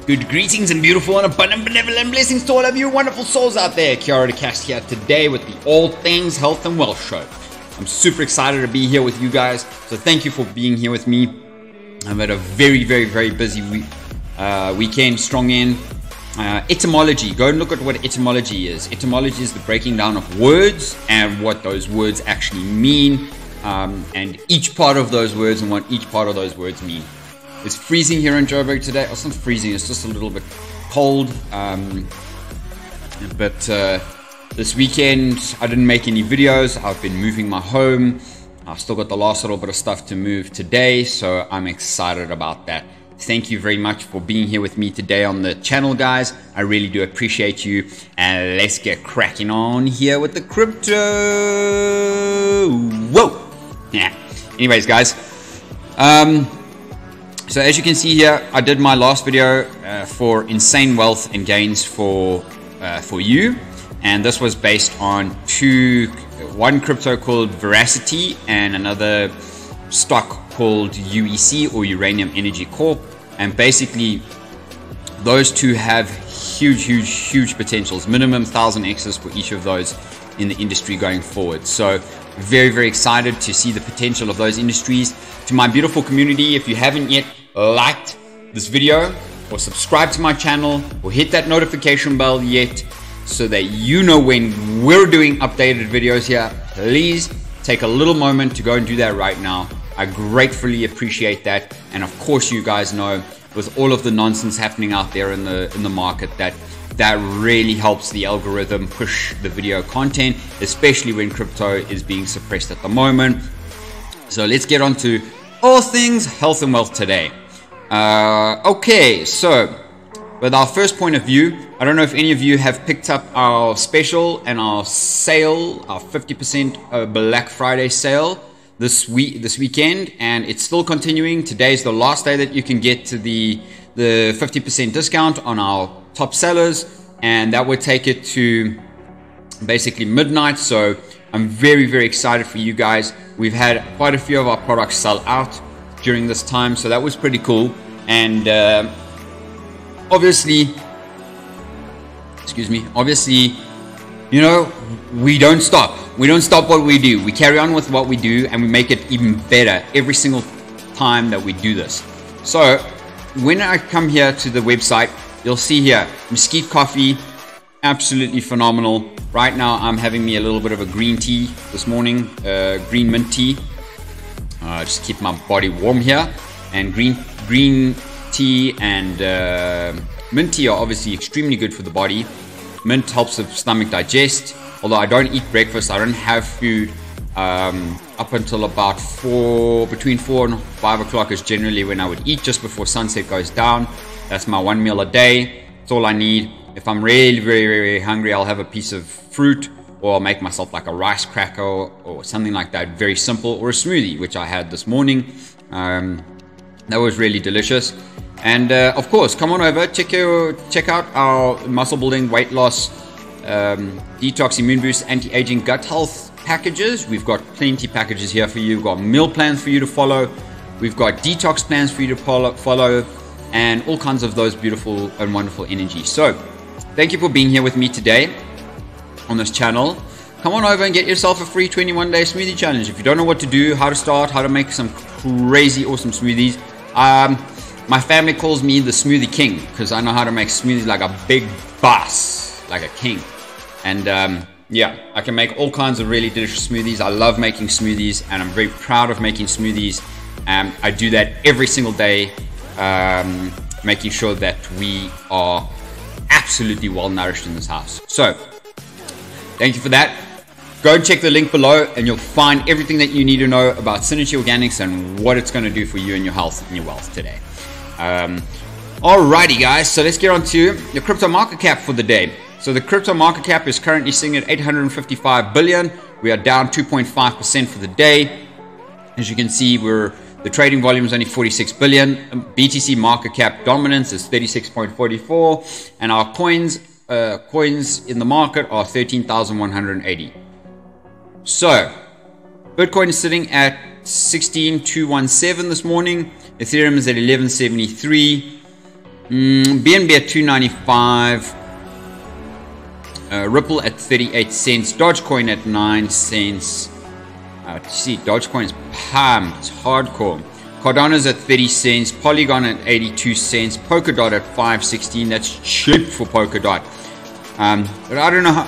Good greetings and beautiful and abundant benevolent blessings to all of you wonderful souls out there. Kiara DeCast here today with the All Things Health and Wealth Show. I'm super excited to be here with you guys, so thank you for being here with me. I've had a very busy weekend, strong end. Etymology, go and look at what etymology is. Etymology is the breaking down of words and what those words actually mean, and each part of those words and what each part of those words mean. It's freezing here in Joburg today. It's not freezing, it's just a little bit cold. But this weekend I didn't make any videos. I've been moving my home. I've still got the last little bit of stuff to move today, so I'm excited about that. Thank you very much for being here with me today on the channel, guys. I really do appreciate you. And let's get cracking on here with the crypto. Whoa! Yeah. Anyways, guys. So as you can see here, I did my last video for Insane Wealth and Gains for you, and this was based on one crypto called Veracity and another stock called UEC, or Uranium Energy Corp. And basically those two have huge potentials, minimum 1000x's for each of those in the industry going forward. So very excited to see the potential of those industries. To my beautiful community, if you haven't yet liked this video or subscribe to my channel or hit that notification bell yet so that you know when we're doing updated videos here, please take a little moment to go and do that right now. I gratefully appreciate that. And of course, you guys know, with all of the nonsense happening out there in the market, that really helps the algorithm push the video content, especially when crypto is being suppressed at the moment. So let's get on to all things health and wealth today. Okay, so with our first point of view, I don't know if any of you have picked up our special and our sale, our 50% Black Friday sale this weekend, and it's still continuing. Today's the last day that you can get to the 50% discount on our top sellers, and that would take it to basically midnight. So I'm very excited for you guys. We've had quite a few of our products sell out during this time, so that was pretty cool. And obviously, you know, we don't stop what we do. We carry on with what we do, and we make it even better every single time that we do this. So when I come here to the website, you'll see here Mesquite coffee, absolutely phenomenal. Right now I'm having me a little bit of a green tea this morning, green mint tea, just keep my body warm here. And green tea and mint tea are obviously extremely good for the body. Mint helps the stomach digest. Although I don't eat breakfast, I don't have food up until about between 4 and 5 o'clock is generally when I would eat, just before sunset goes down. That's my one meal a day. That's all I need. If I'm really very hungry, I'll have a piece of fruit, or I'll make myself like a rice cracker or something like that, very simple, or a smoothie, which I had this morning. That was really delicious. And of course, come on over, check out our muscle building, weight loss, detox, immune boost, anti-aging, gut health packages. We've got plenty packages here for you. We've got meal plans for you to follow. We've got detox plans for you to follow, and all kinds of those beautiful and wonderful energies. So thank you for being here with me today on this channel. Come on over and get yourself a free 21-day smoothie challenge. If you don't know what to do, how to start, how to make some crazy awesome smoothies, my family calls me the smoothie king, because I know how to make smoothies like a big boss, like a king. And yeah, I can make all kinds of really delicious smoothies. I love making smoothies, and I'm very proud of making smoothies. I do that every single day, making sure that we are absolutely well nourished in this house. So thank you for that. Go and check the link below, and you'll find everything that you need to know about Synergy Organics and what it's going to do for you and your health and your wealth today. Alrighty guys, so let's get on to the crypto market cap for the day. So the crypto market cap is currently sitting at 855 billion. We are down 2.5% for the day. As you can see, the trading volume is only 46 billion. BTC market cap dominance is 36.44, and our coins in the market are 13,180. So Bitcoin is sitting at 16,217 this morning. Ethereum is at 1173. BNB at 295. Ripple at 38 cents. Dogecoin at 9 cents. See, Dogecoin is pumped. Hardcore. Cardano's at 30 cents. Polygon at 82 cents. Polkadot at 5.16. That's cheap for Polkadot. But I don't know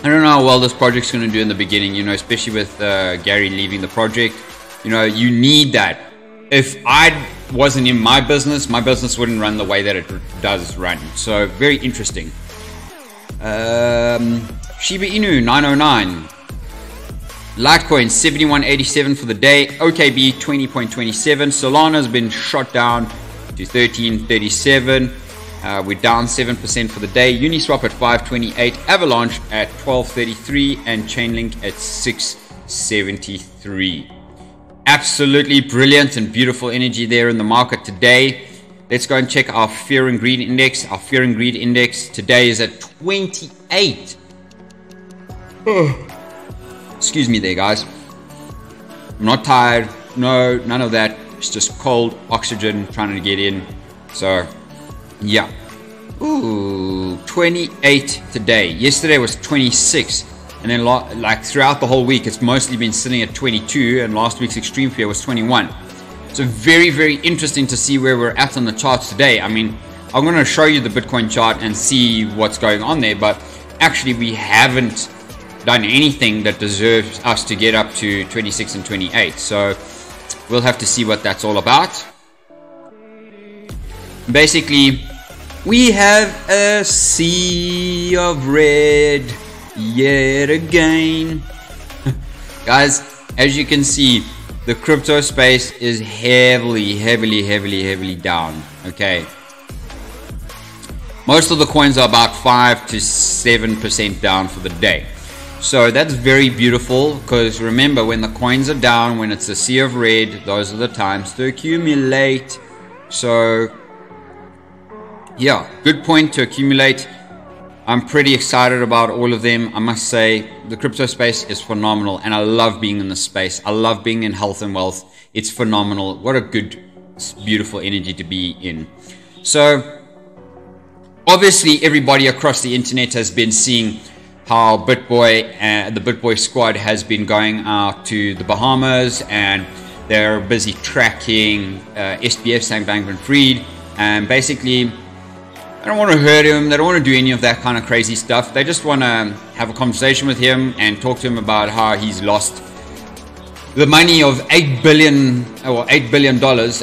how well this project's going to do in the beginning, you know, especially with Gary leaving the project. You know, you need that. If I wasn't in my business wouldn't run the way that it does run. So very interesting. Shiba Inu 909. Litecoin 71.87 for the day. OKB 20.27. Solana's been shot down to 13.37. We're down 7% for the day. Uniswap at 5.28. Avalanche at 12.33. And Chainlink at 6.73. Absolutely brilliant and beautiful energy there in the market today. Let's go and check our Fear and Greed Index. Our Fear and Greed Index today is at 28. Excuse me there, guys. I'm not tired. No, none of that. It's just cold oxygen trying to get in. So, yeah. Ooh, 28 today. Yesterday was 26. And then like throughout the whole week, it's mostly been sitting at 22. And last week's Extreme Fear was 21. So very, very interesting to see where we're at on the charts today. I mean, I'm going to show you the Bitcoin chart and see what's going on there. But actually, we haven't done anything that deserves us to get up to 26 and 28. So we'll have to see what that's all about. Basically, we have a sea of red yet again. Guys, as you can see, the crypto space is heavily down. Okay. Most of the coins are about 5 to 7% down for the day. So that's very beautiful, because remember, when the coins are down, when it's a sea of red, those are the times to accumulate. So yeah, good point to accumulate. I'm pretty excited about all of them. I must say, the crypto space is phenomenal, and I love being in this space. I love being in health and wealth. It's phenomenal. What a good, beautiful energy to be in. So obviously, everybody across the internet has been seeing how BitBoy and the BitBoy squad has been going out to the Bahamas, and they're busy tracking SBF, Sam Bankman-Fried, and basically, they don't want to hurt him. They don't want to do any of that kind of crazy stuff. They just want to have a conversation with him and talk to him about how he's lost the money of $8 billion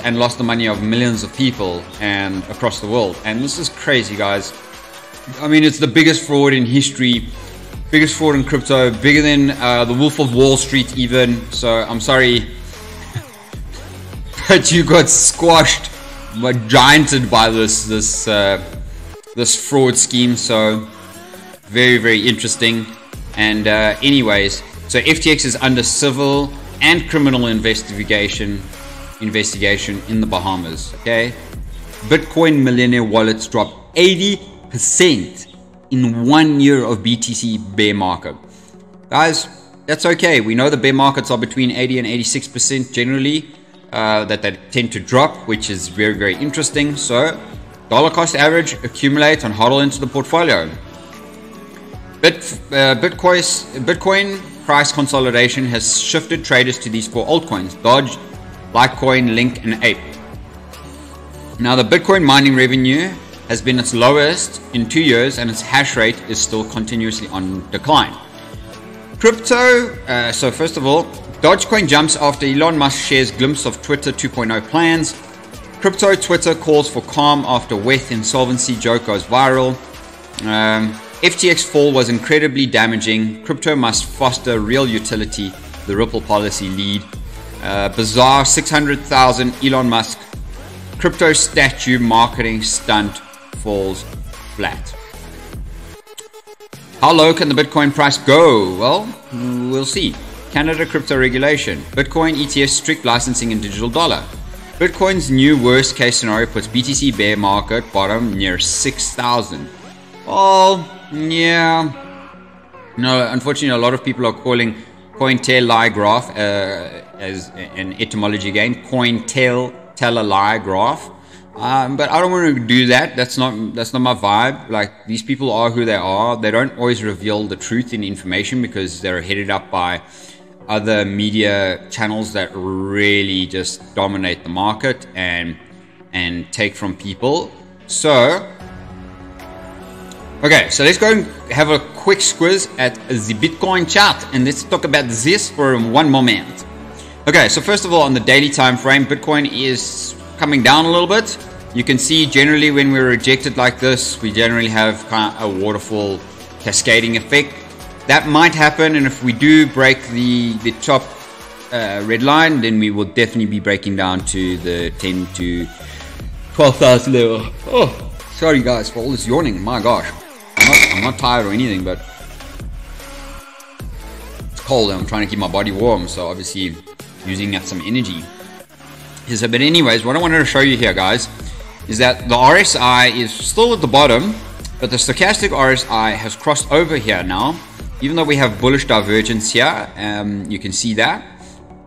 and lost the money of millions of people and across the world. And this is crazy, guys. I mean, it's the biggest fraud in history, biggest fraud in crypto, bigger than the Wolf of Wall Street even. So I'm sorry, but you got squashed, but gianted by this fraud scheme. So very interesting. And anyways, so FTX is under civil and criminal investigation in the Bahamas. Okay, Bitcoin millionaire wallets dropped 80% in 1 year of BTC bear market. Guys, that's okay. We know the bear markets are between 80 and 86% generally, that they tend to drop, which is very interesting. So dollar cost average, accumulate and hodl into the portfolio. Bitcoin price consolidation has shifted traders to these four altcoins: Dodge, Litecoin, Link, and Ape. Now, the Bitcoin mining revenue has been its lowest in 2 years, and its hash rate is still continuously on decline. Crypto, so first of all, Dogecoin jumps after Elon Musk shares glimpse of Twitter 2.0 plans. Crypto Twitter calls for calm after Weth insolvency joke goes viral. FTX fall was incredibly damaging. Crypto must foster real utility. The Ripple policy lead. Bizarre 600,000 Elon Musk crypto statue marketing stunt falls flat. How low can the Bitcoin price go? Well, we'll see. Canada crypto regulation. Bitcoin ETF strict licensing in digital dollar. Bitcoin's new worst case scenario puts BTC bear market bottom near 6,000. Well, yeah. No, unfortunately, a lot of people are calling Cointelegraph as an etymology again. Cointelegraph. But I don't want to do that. That's not my vibe. Like, these people are who they are. They don't always reveal the truth in information because they're headed up by other media channels that really just dominate the market and take from people. So okay, so let's go and have a quick squiz at the Bitcoin chart, and let's talk about this for one moment. Okay, so first of all, on the daily time frame, Bitcoin is coming down a little bit. You can see generally when we're rejected like this, we generally have kind of a waterfall cascading effect. That might happen, and if we do break the top red line, then we will definitely be breaking down to the 10 to 12,000 level. Oh, sorry guys for all this yawning. My gosh, I'm not tired or anything, but it's cold and I'm trying to keep my body warm, so obviously using up some energy. So, but anyways, what I wanted to show you here, guys, is that the RSI is still at the bottom, but the stochastic RSI has crossed over here now. Even though we have bullish divergence here, you can see that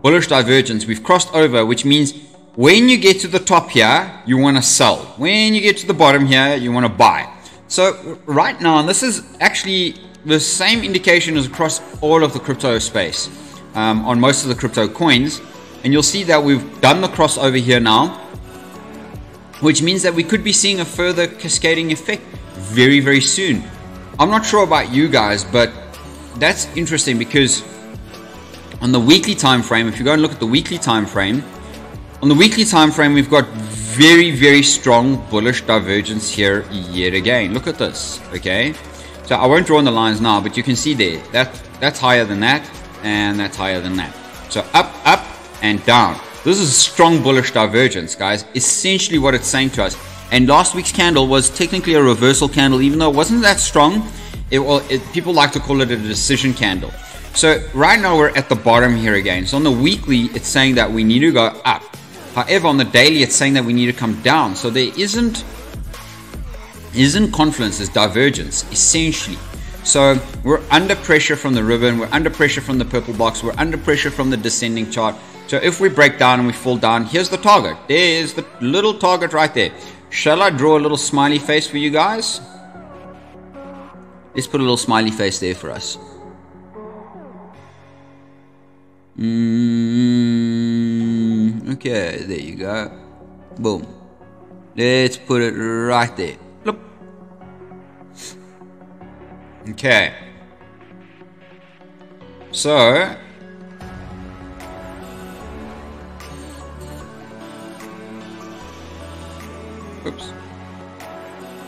bullish divergence, we've crossed over, which means when you get to the top here, you want to sell. When you get to the bottom here, you want to buy. So right now, and this is actually the same indication as across all of the crypto space, on most of the crypto coins, and you'll see that we've done the crossover here now, which means that we could be seeing a further cascading effect very, very soon. I'm not sure about you guys, but that's interesting because on the weekly time frame, if you go and look at the weekly time frame, on the weekly time frame, we've got very, very strong bullish divergence here yet again. Look at this, okay? So I won't draw on the lines now, but you can see there, that's higher than that, and that's higher than that. So up, up, and down. This is strong bullish divergence, guys. Essentially what it's saying to us. And last week's candle was technically a reversal candle, even though it wasn't that strong. People like to call it a decision candle. So right now we're at the bottom here again. So on the weekly, it's saying that we need to go up. However, on the daily, it's saying that we need to come down. So there isn't confluence, there's divergence, essentially. So we're under pressure from the ribbon, we're under pressure from the purple box, we're under pressure from the descending chart. So if we break down and we fall down, here's the target. There's the little target right there. Shall I draw a little smiley face for you guys? Let's put a little smiley face there for us. Okay, there you go. Boom. Let's put it right there. Look. Okay. So oops.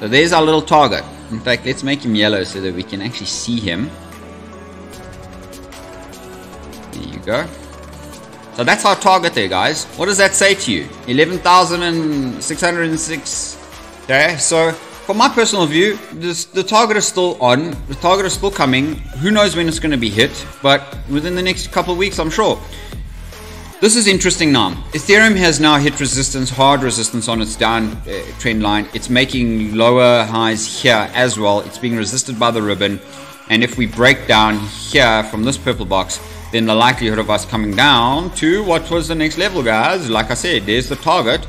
So there's our little target. In fact, let's make him yellow so that we can actually see him. There you go. So that's our target there, guys. What does that say to you? 11,606. Okay, so from my personal view, the target is still on. The target is still coming. Who knows when it's going to be hit, but within the next couple of weeks, I'm sure. This is interesting now. Ethereum has now hit resistance, hard resistance on its down trend line. It's making lower highs here as well. It's being resisted by the ribbon. And if we break down here from this purple box, then the likelihood of us coming down to what was the next level, guys, like I said, there's the target.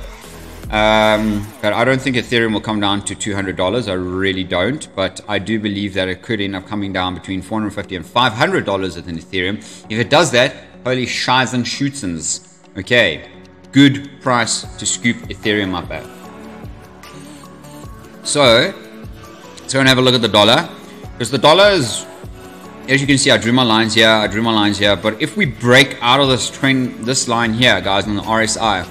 But I don't think Ethereum will come down to $200. I really don't. But I do believe that it could end up coming down between $450 and $500 within Ethereum. If it does that, holy shies and shootsins. Okay, good price to scoop Ethereum up at. So let's go and have a look at the dollar. Because the dollar is, as you can see, I drew my lines here, but if we break out of this trend, this line here, guys, on the RSI,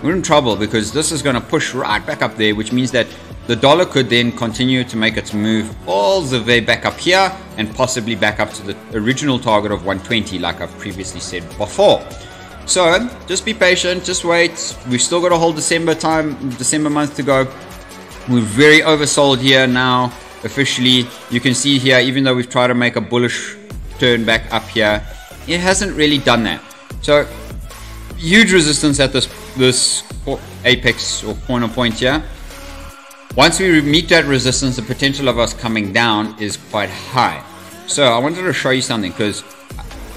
we're in trouble because this is going to push right back up there, which means that the dollar could then continue to make its move all the way back up here and possibly back up to the original target of 120, like I've previously said before. So just be patient, just wait. We've still got a whole December month to go. We're very oversold here now. Officially, you can see here, even though we've tried to make a bullish turn back up here, it hasn't really done that. So huge resistance at this apex or corner point here. Once we meet that resistance, the potential of us coming down is quite high. So I wanted to show you something, because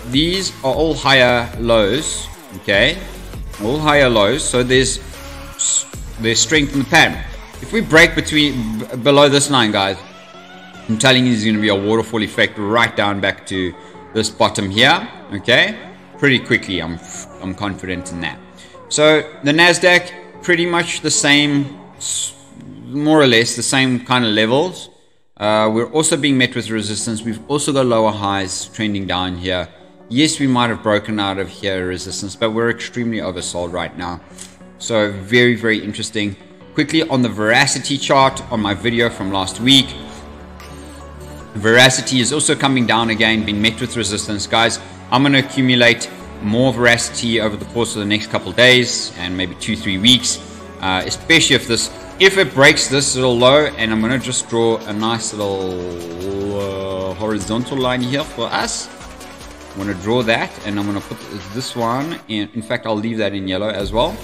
these are all higher lows, okay, all higher lows. So there's there's strength in the pattern. If we break below this line, guys, I'm telling you, there's going to be a waterfall effect right down back to this bottom here. Okay, pretty quickly. I'm confident in that. So the Nasdaq, pretty much the same, more or less the same kind of levels. We're also being met with resistance. We've also got lower highs trending down here. Yes, we might have broken out of here resistance, but we're extremely oversold right now. So very, very interesting. Quickly on the Veracity chart on my video from last week. Veracity is also coming down again, being met with resistance. Guys, I'm going to accumulate more Veracity over the course of the next couple of days and maybe 2-3 weeks, especially if it breaks this little low. And I'm going to just draw a nice little horizontal line here for us. I'm going to draw that, and I'm going to put this one in fact, I'll leave that in yellow as well.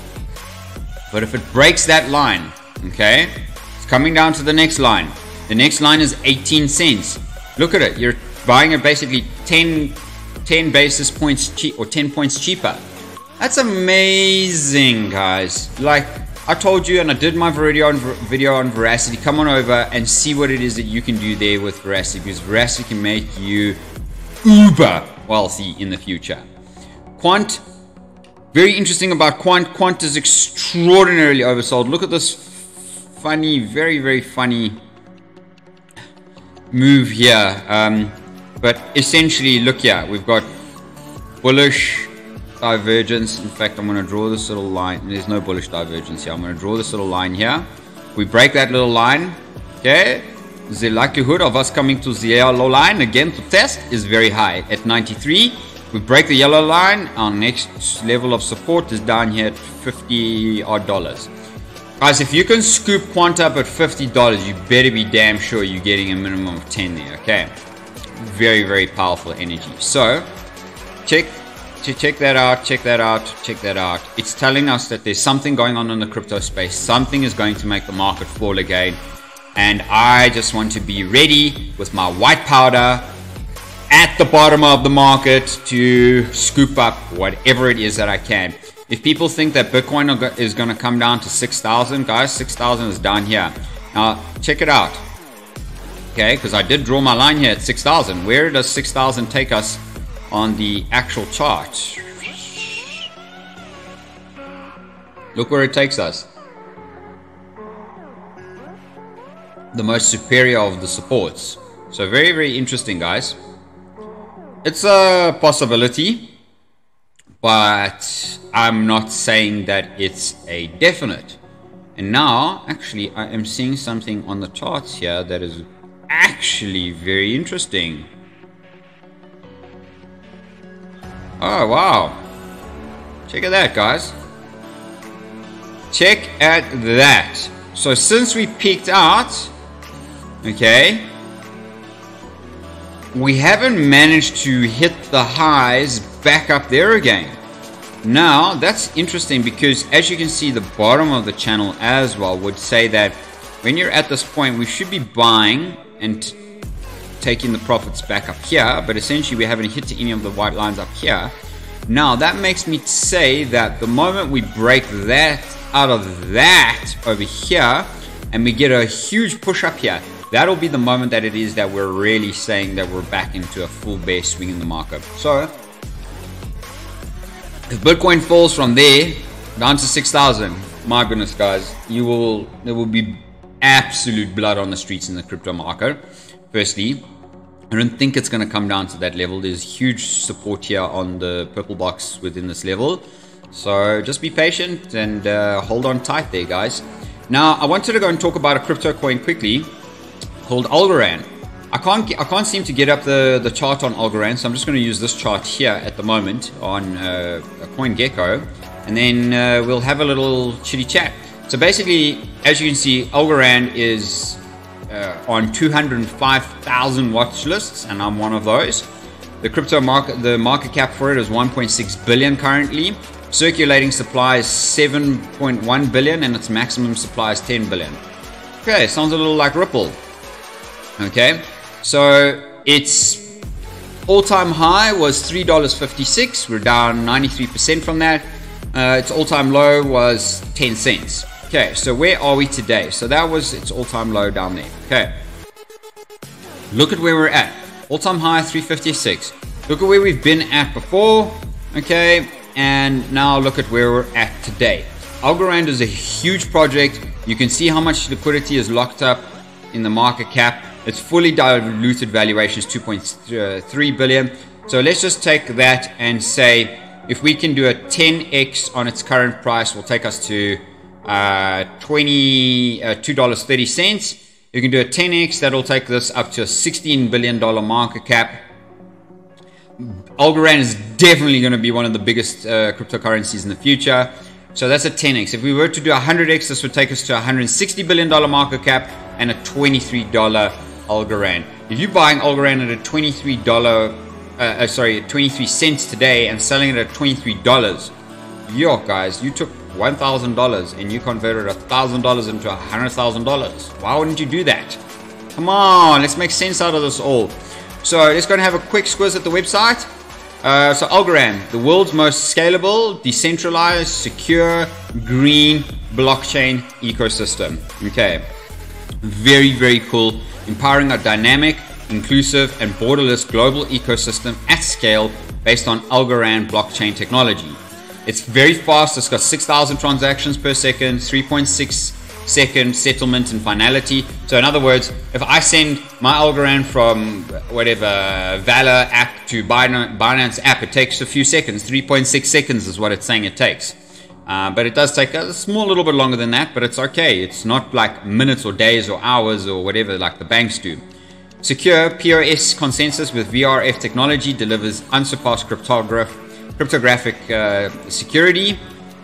But if it breaks that line, okay, it's coming down to the next line. The next line is 18 cents. Look at it. You're buying it basically 10 basis points cheap, or 10 points cheaper. That's amazing, guys. Like I told you, and I did my video on Veracity. Come on over and see what it is that you can do there with Veracity, because Veracity can make you uber wealthy in the future. Quant, very interesting about Quant. Quant is extraordinarily oversold. Look at this funny, very, very funny move here. But essentially, look here, we've got bullish divergence. In fact, I'm going to draw this little line. There's no bullish divergence here. I'm going to draw this little line here. We break that little line, okay, the likelihood of us coming to the yellow line again to test is very high at 93. We break the yellow line. Our next level of support is down here at $50 odd. Guys, if you can scoop Quant up at $50, you better be damn sure you're getting a minimum of 10 there, okay? Very, very powerful energy. So check that out, check that out, check that out. It's telling us that there's something going on in the crypto space. Something is going to make the market fall again. And I just want to be ready with my white powder at the bottom of the market to scoop up whatever it is that I can. If people think that Bitcoin is going to come down to 6,000, guys, 6,000 is down here. Now, check it out. Okay, because I did draw my line here at 6,000. Where does 6,000 take us on the actual chart? Look where it takes us. The most superior of the supports. So very, very interesting, guys. It's a possibility, but I'm not saying that it's a definite. And now, actually, I am seeing something on the charts here that is actually very interesting. Oh, wow. Check at that, guys. Check at that. So since we peaked out, okay, we haven't managed to hit the highs back up there again. Now, that's interesting because as you can see, the bottom of the channel as well would say that when you're at this point, we should be buying and taking the profits back up here, but essentially we haven't hit any of the white lines up here. Now, that makes me say that the moment we break that out of that over here and we get a huge push up here, that'll be the moment that it is that we're really saying that we're back into a full bear swing in the market. So if Bitcoin falls from there down to 6,000, my goodness, guys, there will be absolute blood on the streets in the crypto market. Firstly, I don't think it's going to come down to that level. There's huge support here on the purple box within this level. So just be patient and hold on tight there, guys. Now, I wanted to go and talk about a crypto coin quickly called Algorand. I can't seem to get up the chart on Algorand, so I'm just going to use this chart here at the moment on CoinGecko, and then we'll have a little chitty chat. So basically, as you can see, Algorand is on 205,000 watch lists, and I'm one of those. The crypto market, the market cap for it is 1.6 billion currently. Circulating supply is 7.1 billion, and its maximum supply is 10 billion. Okay, sounds a little like Ripple. Okay, so its all-time high was $3.56. We're down 93% from that. Its all-time low was 10 cents. Okay, so where are we today? So that was its all-time low down there. Okay. Look at where we're at. All-time high, 356. Look at where we've been at before. Okay, and now look at where we're at today. Algorand is a huge project. You can see how much liquidity is locked up in the market cap. Its fully diluted valuation is 2.3 billion. So let's just take that and say if we can do a 10x on its current price, will take us to $2.30. You can do a 10x, that'll take this up to a $16 billion market cap. Algorand is definitely going to be one of the biggest cryptocurrencies in the future. So that's a 10x. If we were to do 100x, this would take us to a $160 billion market cap and a $23 Algorand. If you're buying Algorand at a $23 cents today and selling it at $23, yo guys, you took $1,000 and you converted $1,000 into $100,000. Why wouldn't you do that? Come on, let's make sense out of this all. So let's go and have a quick squiz at the website. So Algorand, the world's most scalable, decentralized, secure, green blockchain ecosystem. Okay, very, very cool. Empowering a dynamic, inclusive, and borderless global ecosystem at scale based on Algorand blockchain technology. It's very fast. It's got 6,000 transactions per second, 3.6 second settlement and finality. So in other words, if I send my Algorand from whatever Valor app to Binance app, it takes a few seconds. 3.6 seconds is what it's saying it takes. But it does take a small little bit longer than that, but it's okay. It's not like minutes or days or hours or whatever like the banks do. Secure POS consensus with VRF technology delivers unsurpassed cryptographic security.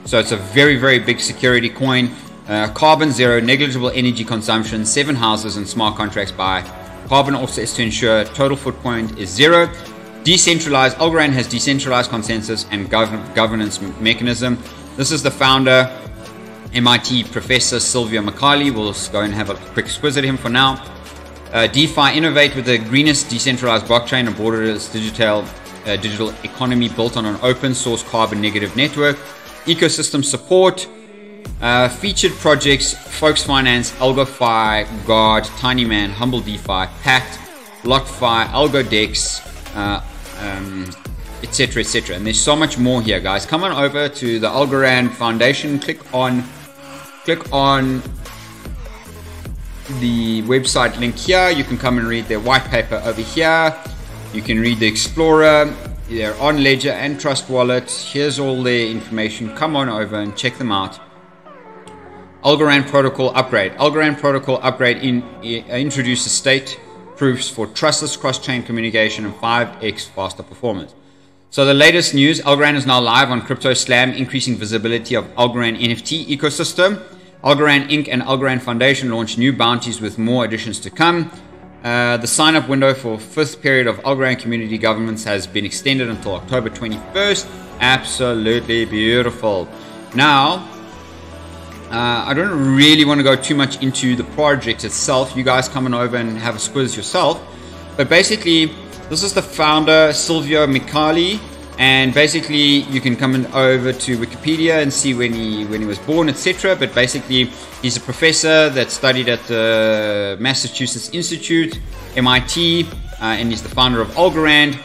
So it's a very, very big security coin. Carbon zero, negligible energy consumption, 7 houses and smart contracts by carbon offsets to ensure total footprint is zero. Decentralized, Algorand has decentralized consensus and governance mechanism. This is the founder, MIT Professor Silvio Micali. We'll go and have a quick squiz at him for now. DeFi, innovate with the greenest decentralized blockchain and borderless digital economy built on an open source carbon negative network. Ecosystem support. Featured projects: Folks Finance, AlgoFi, Guard, Tinyman, Humble DeFi, Pact, BlockFi, AlgoDex, etc., etc. And there's so much more here, guys. Come on over to the Algorand Foundation. Click on the website link here. You can come and read their white paper over here. You can read the Explorer. They're on Ledger and Trust Wallet. Here's all their information. Come on over and check them out. Algorand Protocol Upgrade. Algorand Protocol Upgrade introduces state proofs for trustless cross-chain communication and 5x faster performance. So the latest news, Algorand is now live on CryptoSlam, increasing visibility of Algorand NFT ecosystem. Algorand Inc. and Algorand Foundation launched new bounties with more additions to come. The sign-up window for 5th period of Algorand community governance has been extended until October 21st. Absolutely beautiful. Now, I don't really want to go too much into the project itself. You guys come on over and have a squiz yourself. But basically, this is the founder, Silvio Micali. And basically, you can come over to Wikipedia and see when he was born, etc. But basically, he's a professor that studied at the Massachusetts Institute, MIT, and he's the founder of Algorand.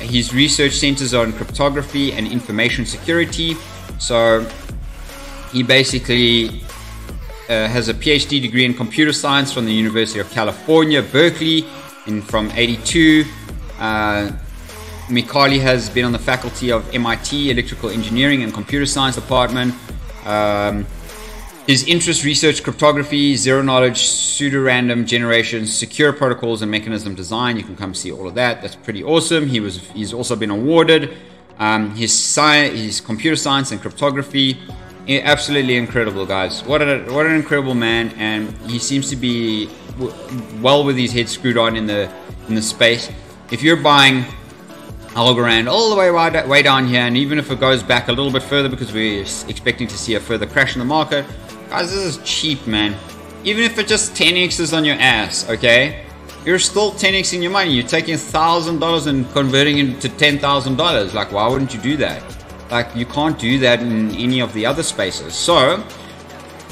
His research centers on cryptography and information security. So he basically has a PhD degree in computer science from the University of California, Berkeley, from '82. Micali has been on the faculty of MIT Electrical Engineering and Computer Science Department. His interest research cryptography, zero knowledge, pseudo-random generation, secure protocols and mechanism design. You can come see all of that. That's pretty awesome. He's also been awarded his computer science and cryptography. Absolutely incredible, guys. What an incredible man, and he seems to be well with his head screwed on in the space. If you're buying Algorand all the way down here, and even if it goes back a little bit further because we're expecting to see a further crash in the market, guys, this is cheap, man. Even if it just 10x's on your ass, okay, you're still 10xing your money. You're taking $1,000 and converting it to $10,000. Like, why wouldn't you do that? Like, you can't do that in any of the other spaces. So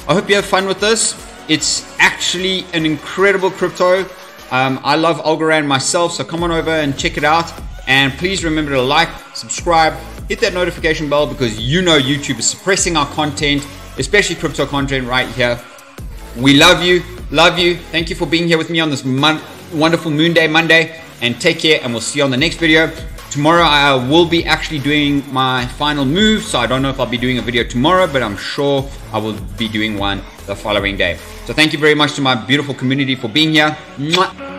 I hope you have fun with this. It's actually an incredible crypto. I love Algorand myself, so come on over and check it out. And please remember to like, subscribe, hit that notification bell, because you know YouTube is suppressing our content, especially crypto content right here. We love you. Love you. Thank you for being here with me on this wonderful Moon Day Monday. And take care, and we'll see you on the next video. Tomorrow I will be actually doing my final move, so I don't know if I'll be doing a video tomorrow, but I'm sure I will be doing one the following day. So thank you very much to my beautiful community for being here. Mwah.